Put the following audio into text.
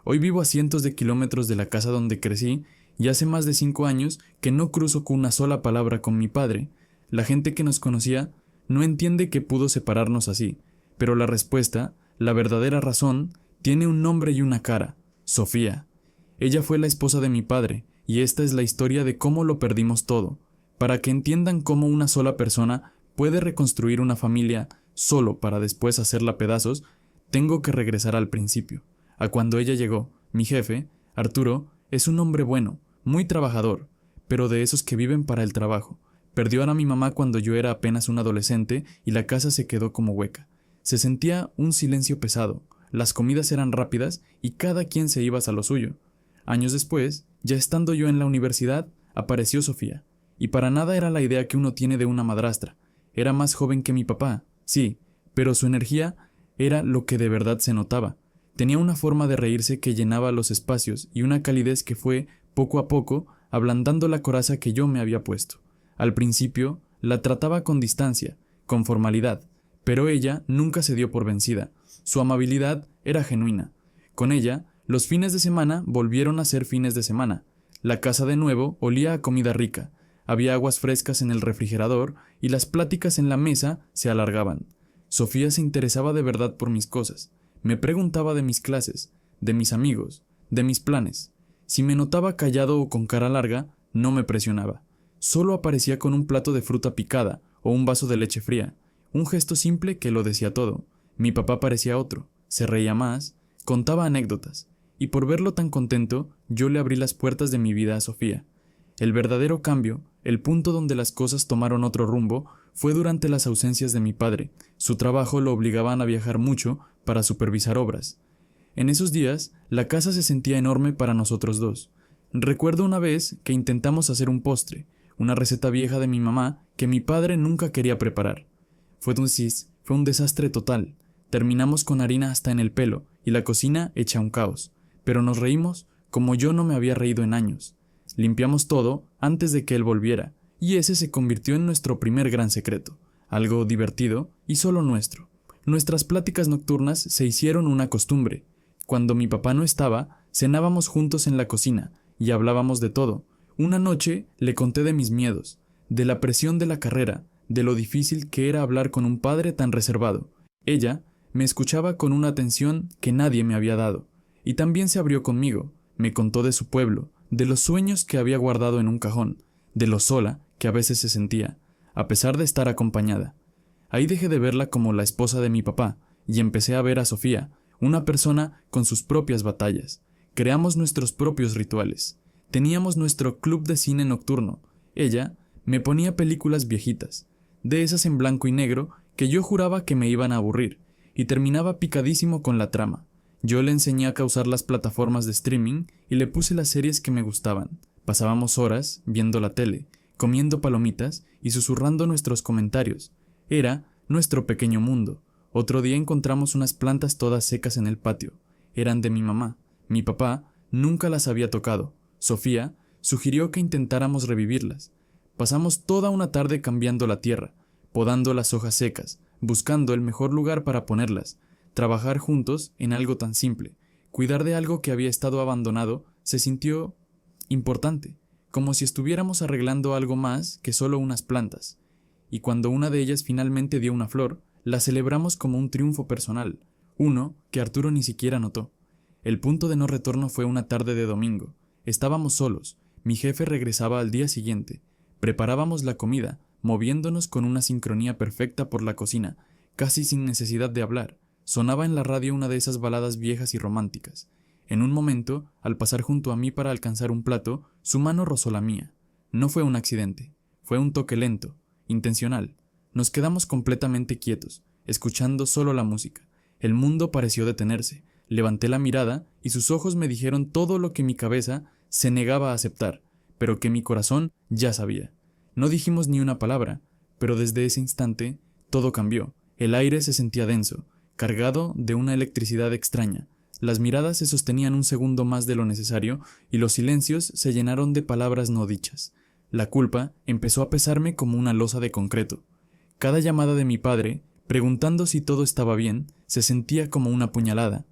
Hoy vivo a cientos de kilómetros de la casa donde crecí y hace más de 5 años que no cruzo con una sola palabra con mi padre. La gente que nos conocía no entiende que pudo separarnos así, pero la respuesta, la verdadera razón, tiene un nombre y una cara: Sofía. Ella fue la esposa de mi padre, y esta es la historia de cómo lo perdimos todo, para que entiendan cómo una sola persona puede reconstruir una familia solo para después hacerla pedazos. Tengo que regresar al principio, a cuando ella llegó. Mi jefe, Arturo, es un hombre bueno, muy trabajador, pero de esos que viven para el trabajo. Perdió a mi mamá cuando yo era apenas un adolescente y la casa se quedó como hueca. Se sentía un silencio pesado, las comidas eran rápidas y cada quien se iba a lo suyo. Años después, ya estando yo en la universidad, apareció Sofía, y para nada era la idea que uno tiene de una madrastra. Era más joven que mi papá, sí, pero su energía era lo que de verdad se notaba. Tenía una forma de reírse que llenaba los espacios y una calidez que fue, poco a poco, ablandando la coraza que yo me había puesto. Al principio, la trataba con distancia, con formalidad, pero ella nunca se dio por vencida. Su amabilidad era genuina. Con ella, los fines de semana volvieron a ser fines de semana. La casa de nuevo olía a comida rica, había aguas frescas en el refrigerador y las pláticas en la mesa se alargaban. Sofía se interesaba de verdad por mis cosas. Me preguntaba de mis clases, de mis amigos, de mis planes. Si me notaba callado o con cara larga, no me presionaba. Solo aparecía con un plato de fruta picada o un vaso de leche fría, un gesto simple que lo decía todo. Mi papá parecía otro, se reía más, contaba anécdotas, y por verlo tan contento, yo le abrí las puertas de mi vida a Sofía. El verdadero cambio, el punto donde las cosas tomaron otro rumbo, fue durante las ausencias de mi padre. Su trabajo lo obligaban a viajar mucho para supervisar obras. En esos días, la casa se sentía enorme para nosotros dos. Recuerdo una vez que intentamos hacer un postre, una receta vieja de mi mamá que mi padre nunca quería preparar. Fue un desastre total. Terminamos con harina hasta en el pelo y la cocina hecha un caos, pero nos reímos como yo no me había reído en años. Limpiamos todo antes de que él volviera, y ese se convirtió en nuestro primer gran secreto, algo divertido y solo nuestro. Nuestras pláticas nocturnas se hicieron una costumbre. Cuando mi papá no estaba, cenábamos juntos en la cocina y hablábamos de todo. Una noche le conté de mis miedos, de la presión de la carrera, de lo difícil que era hablar con un padre tan reservado. Ella me escuchaba con una atención que nadie me había dado, y también se abrió conmigo. Me contó de su pueblo, de los sueños que había guardado en un cajón, de lo sola que a veces se sentía, a pesar de estar acompañada. Ahí dejé de verla como la esposa de mi papá, y empecé a ver a Sofía, una persona con sus propias batallas. Creamos nuestros propios rituales. Teníamos nuestro club de cine nocturno. Ella me ponía películas viejitas, de esas en blanco y negro que yo juraba que me iban a aburrir, y terminaba picadísimo con la trama. Yo le enseñé a usar las plataformas de streaming y le puse las series que me gustaban. Pasábamos horas viendo la tele, comiendo palomitas y susurrando nuestros comentarios. Era nuestro pequeño mundo. Otro día encontramos unas plantas todas secas en el patio. Eran de mi mamá. Mi papá nunca las había tocado. Sofía sugirió que intentáramos revivirlas. Pasamos toda una tarde cambiando la tierra, podando las hojas secas, buscando el mejor lugar para ponerlas. Trabajar juntos en algo tan simple, cuidar de algo que había estado abandonado, se sintió importante, como si estuviéramos arreglando algo más que solo unas plantas. Y cuando una de ellas finalmente dio una flor, la celebramos como un triunfo personal, uno que Arturo ni siquiera notó. El punto de no retorno fue una tarde de domingo. Estábamos solos, mi jefe regresaba al día siguiente. Preparábamos la comida, moviéndonos con una sincronía perfecta por la cocina, casi sin necesidad de hablar. Sonaba en la radio una de esas baladas viejas y románticas. En un momento, al pasar junto a mí para alcanzar un plato, su mano rozó la mía. No fue un accidente, fue un toque lento, intencional. Nos quedamos completamente quietos, escuchando solo la música. El mundo pareció detenerse. Levanté la mirada y sus ojos me dijeron todo lo que mi cabeza se negaba a aceptar, pero que mi corazón ya sabía. No dijimos ni una palabra, pero desde ese instante todo cambió. El aire se sentía denso, cargado de una electricidad extraña. Las miradas se sostenían un segundo más de lo necesario y los silencios se llenaron de palabras no dichas. La culpa empezó a pesarme como una losa de concreto. Cada llamada de mi padre, preguntando si todo estaba bien, se sentía como una puñalada.